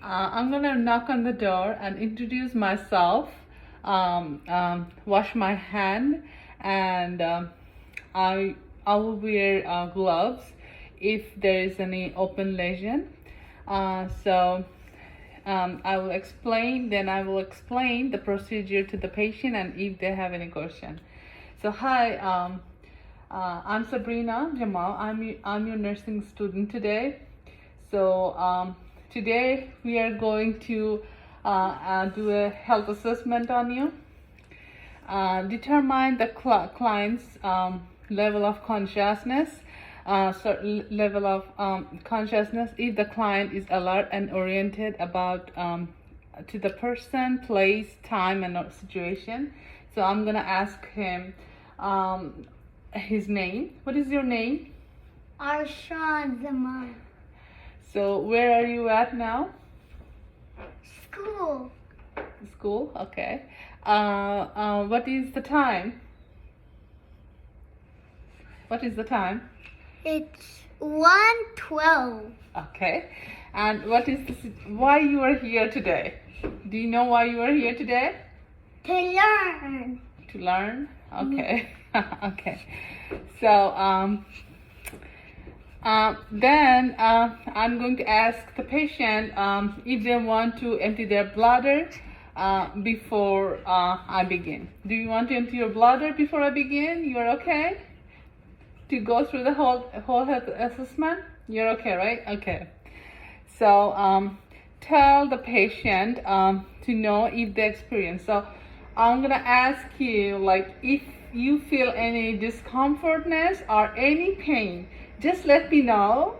I'm gonna knock on the door and introduce myself, wash my hand, and I will wear gloves if there is any open lesion. I will explain, then I will explain the procedure to the patient and if they have any question. So hi, I'm Sabrina Jamal. I'm your nursing student today. So today we are going to do a health assessment on you. Determine the client's level of consciousness. Level of consciousness if the client is alert and oriented about to the person, place, time, and situation. So I'm gonna ask him his name. What is your name? Arshan Zaman. So where are you at now? School. School, okay. What is the time? What is the time? It's 1:12. Okay. And what is why you are here today? Do you know why you are here today? To learn. To learn? Okay. Okay. So then I'm going to ask the patient if they want to empty their bladder before I begin. Do you want to empty your bladder before I begin? You are okay to go through the whole health assessment? You're okay, right? Okay. So tell the patient to know if they experience. So I'm gonna ask you, like, if you feel any discomfortness or any pain, just let me know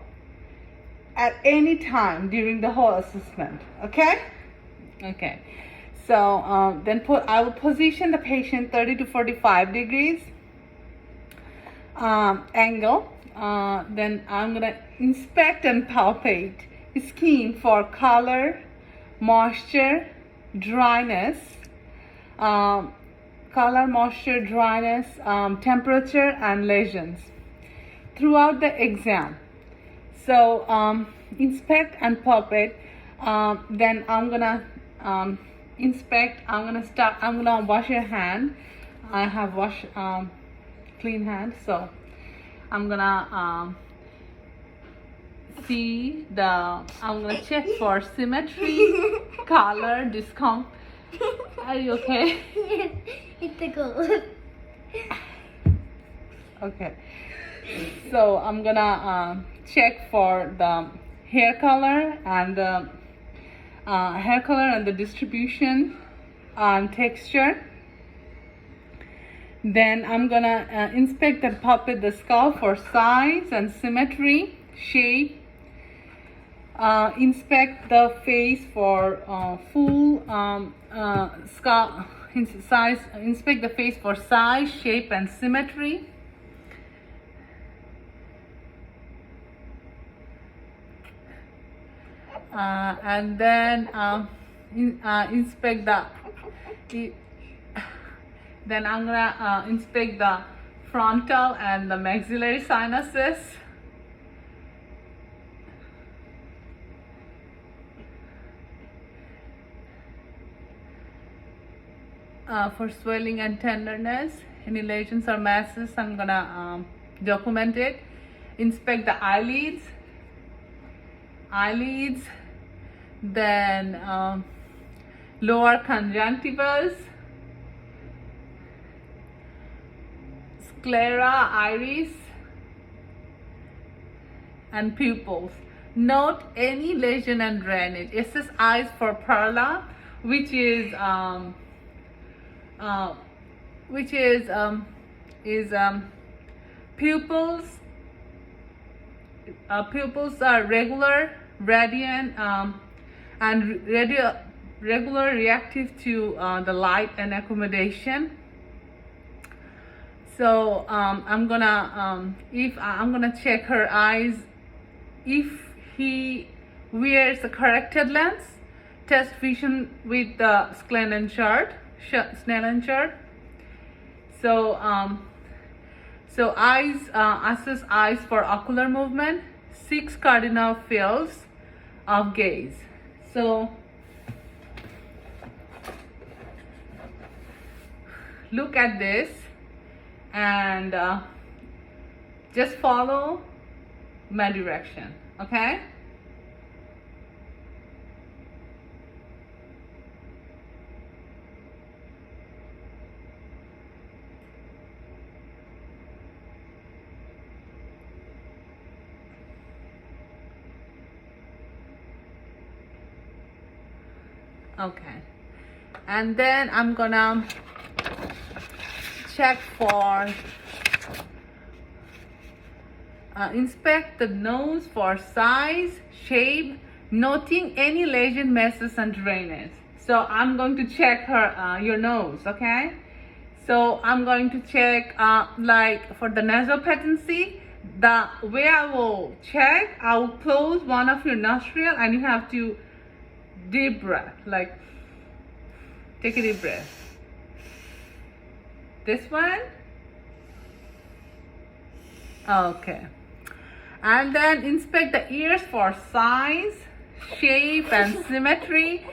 at any time during the whole assessment. Okay? Okay. So then I will position the patient 30 to 45 degrees angle. Then I'm gonna inspect and palpate skin for color, moisture, dryness, temperature, and lesions throughout the exam. So inspect and palpate. Then I'm gonna inspect. I'm gonna wash your hand. I have clean hand, so I'm gonna I'm gonna check for symmetry, color, discomfort. Are you okay? It tickles. Okay. So I'm gonna check for the hair color and the distribution and texture. Then I'm gonna inspect and palpate the skull for size and symmetry, shape. Inspect the face for full skull size. Inspect the face for size, shape, and symmetry. And then inspect then I'm gonna inspect the frontal and the maxillary sinuses. For swelling and tenderness, any lesions or masses, I'm gonna document it. Inspect the eyelids, then lower conjunctivas, sclera, iris, and pupils. Note any lesion and drainage. Assess eyes for perla, which is pupils. Pupils are regular, radiant, and regular reactive to the light and accommodation. So I'm gonna check her eyes. If he wears a corrected lens, test vision with the Snellen chart. So eyes, assess eyes for ocular movement, 6 cardinal fields of gaze. So look at this and just follow my direction, okay? Okay, and then I'm gonna check for inspect the nose for size, shape, noting any lesion, messes, and drainage. So I'm going to check your nose, okay? So I'm going to check like for the nasal patency. The way I will check, I will close one of your nostril and you have to deep breath, like take a deep breath. This one? Okay. And then inspect the ears for size, shape, and symmetry.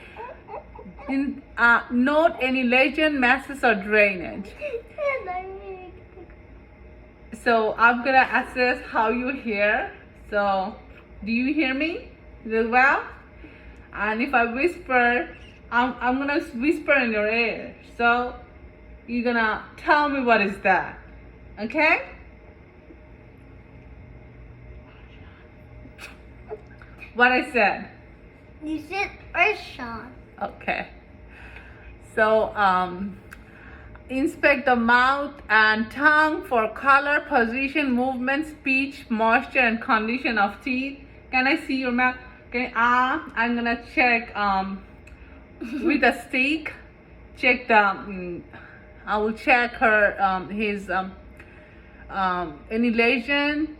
Note any lesion, masses, or drainage. So I'm gonna assess how you hear. So do you hear me real well? And if I whisper, I'm gonna whisper in your ear. So you're gonna tell me what is that, okay? What I said? You said Arshan. Okay. So inspect the mouth and tongue for color, position, movement, speech, moisture, and condition of teeth. Can I see your mouth? Okay. I'm gonna check with a stick. Check the. I will check his any lesion,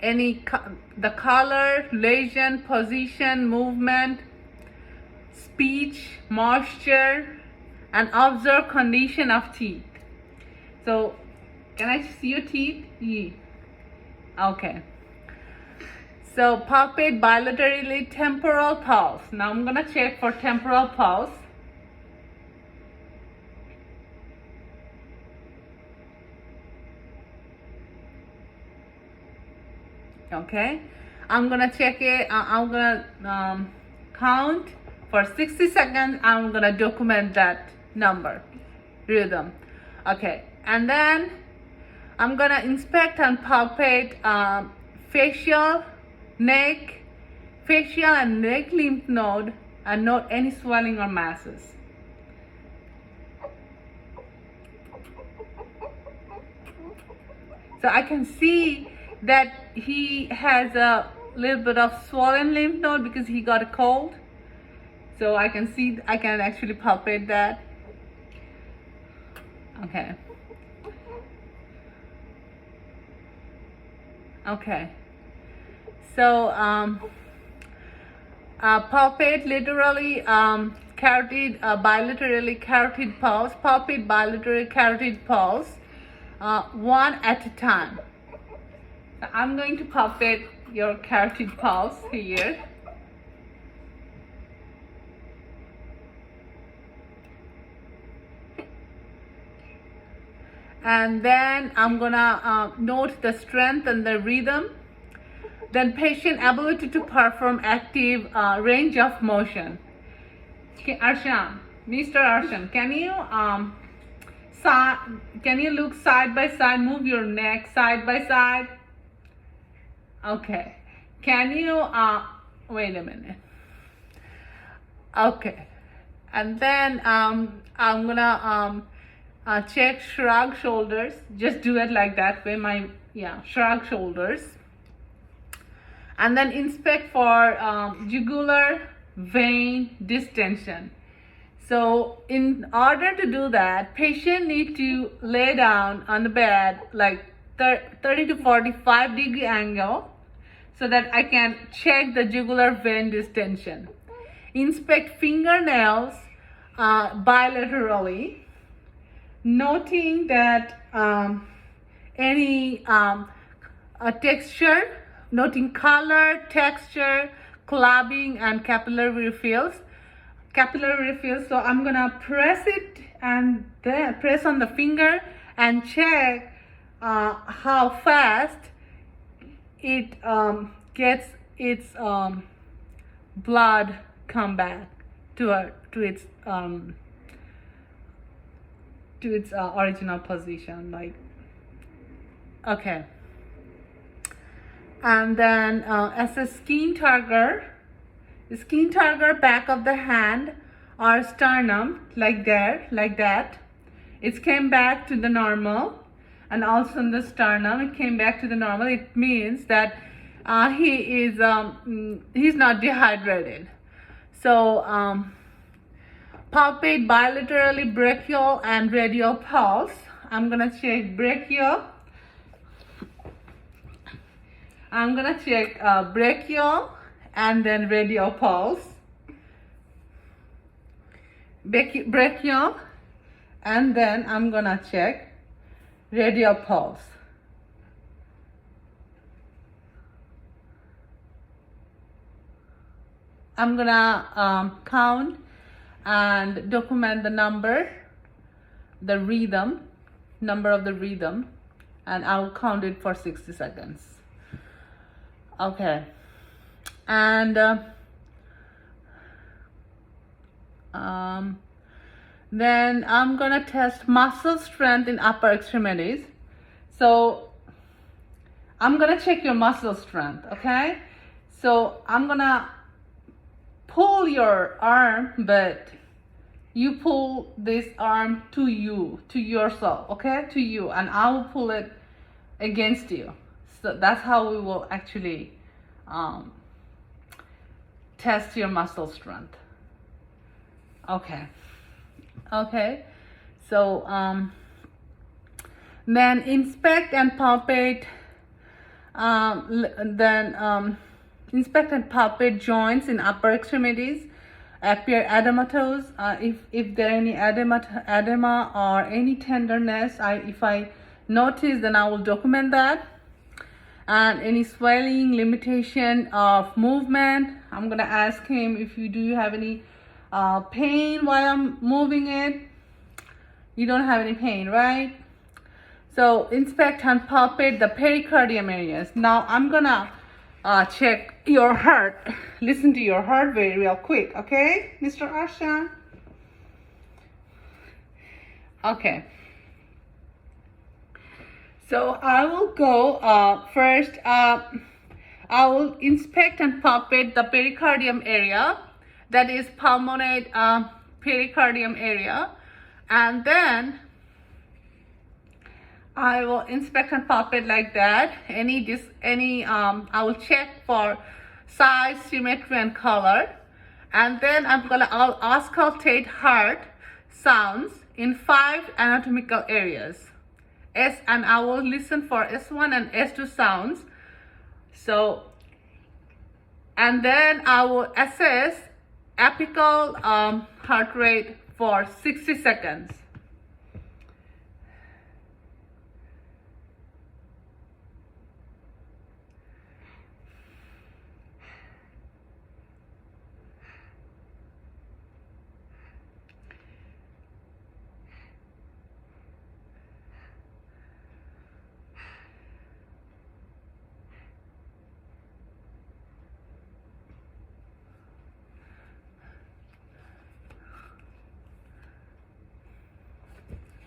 the color, lesion, position, movement, speech, moisture, and observe condition of teeth. So can I see your teeth? Yeah. Okay. So palpate bilaterally temporal pulse. Now I'm gonna check for temporal pulse. Okay, I'm gonna check it. I'm gonna count for 60 seconds. I'm gonna document that number, rhythm. Okay, and then I'm gonna inspect and palpate facial and neck lymph node and note any swelling or masses. So I can see that he has a little bit of swollen lymph node because he got a cold. So I can see, I can actually palpate that. Okay. Okay. So palpate literally carotid, bilaterally carotid pulse. Palpate bilaterally carotid pulse, one at a time. So I'm going to palpate your carotid pulse here. And then I'm gonna note the strength and the rhythm. Then patient ability to perform active range of motion. Okay, Arshan, Mr. Arshan, can you look side by side, move your neck side by side? Okay. Can you wait a minute? Okay. And then I'm gonna check shrug shoulders. Just do it like that way. Shrug shoulders. And then inspect for jugular vein distension. So in order to do that, patient need to lay down on the bed like 30 to 45 degree angle so that I can check the jugular vein distension. Inspect fingernails bilaterally, noting that any texture, noting color, texture, clubbing, and capillary refills. capillary refill. So I'm gonna press it and then press on the finger and check how fast it gets its blood come back to its original position. Like, okay. And then as a skin target back of the hand or sternum, like that, it came back to the normal. And also in the sternum, it came back to the normal. It means that he's not dehydrated. So palpate bilaterally brachial and radial pulse. I'm gonna check brachial. I'm gonna check brachial and then radial pulse. Brachial, and then I'm gonna check radial pulse. I'm gonna count and document the number of the rhythm, and I'll count it for 60 seconds. Okay. And then I'm gonna test muscle strength in upper extremities. So I'm gonna check your muscle strength, okay? So I'm gonna pull your arm, but you pull this arm to yourself, okay? To you, and I will pull it against you. So that's how we will actually test your muscle strength. Okay. So then inspect and palpate. Inspect and palpate joints in upper extremities. Appear edematous. If there are any edema or any tenderness, if I notice, then I will document that. And any swelling, limitation of movement. I'm gonna ask him if do you have any pain while I'm moving it. You don't have any pain, right? So inspect and palpate the pericardium areas. Now I'm gonna check your heart. Listen to your heart real quick, okay, Mr. Arshan? Okay. So I will go first. I will inspect and palpate the pericardium area, that is pulmonate pericardium area, and then I will inspect and palpate like that. I will check for size, symmetry, and color, and then I'll auscultate heart sounds in 5 anatomical areas. And I will listen for S1 and S2 sounds. So, and then I will assess apical heart rate for 60 seconds.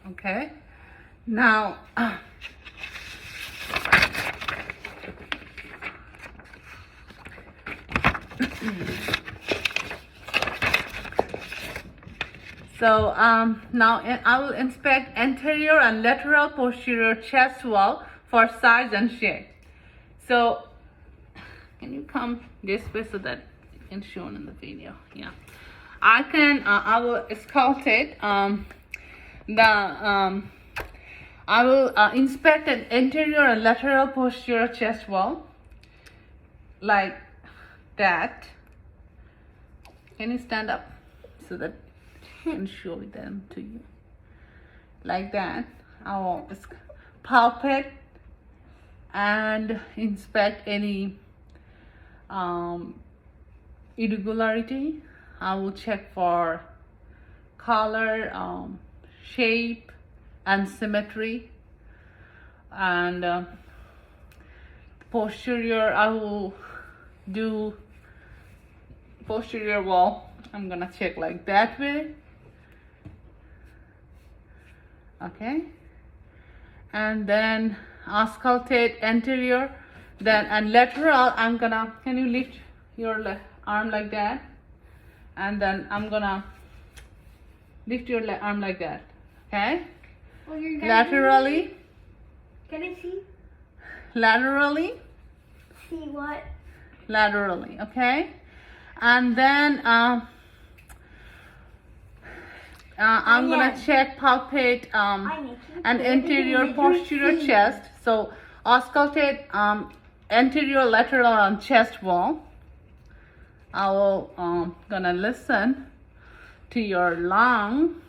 Okay, now so now I will inspect anterior and lateral posterior chest wall for size and shape. So can you come this way so that you can show in the video? Yeah, I will auscultate I will inspect an anterior and lateral posterior chest wall like that. Can you stand up so that I can show them to you? Like that. I will palpate and inspect any irregularity I will check for color, shape, and symmetry. And posterior, I will do posterior wall. I'm gonna check like that way. Okay. And then auscultate anterior. Then and lateral, I'm gonna, can you lift your arm like that? And then I'm gonna lift your arm like that. Okay. Well, you're done. Laterally. Can I see? Laterally. See what? Laterally. Okay. And then I'm gonna check, palpate an anterior posterior chest. So auscultate anterior, lateral, and chest wall. I will gonna listen to your lung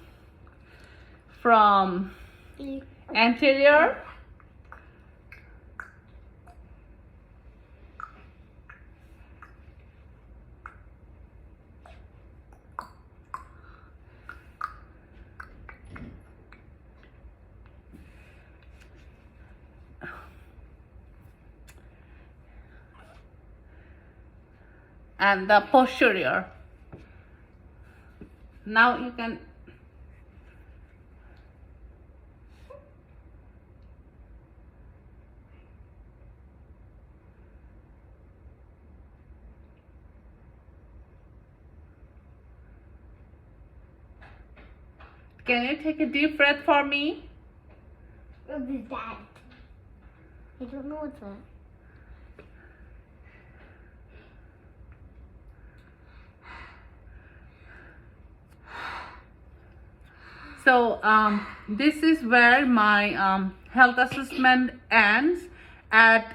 from anterior, and the posterior. Now you can you take a deep breath for me? What is that? I don't know what's that. So this is where my health assessment ends at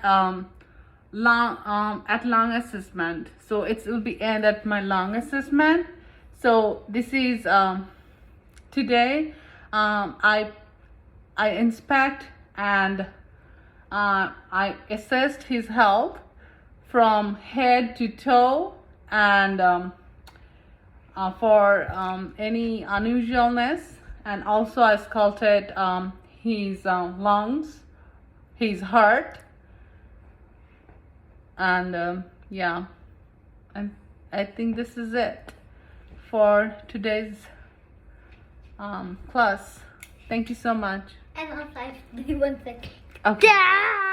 lung assessment. So it will be end at my lung assessment. So this is today I inspect and I assessed his health from head to toe, and for any unusualness. And also I ausculted his lungs, his heart, and yeah, and I think this is it for today's class. Thank you so much. And also, I have to do one second. Okay. Yeah!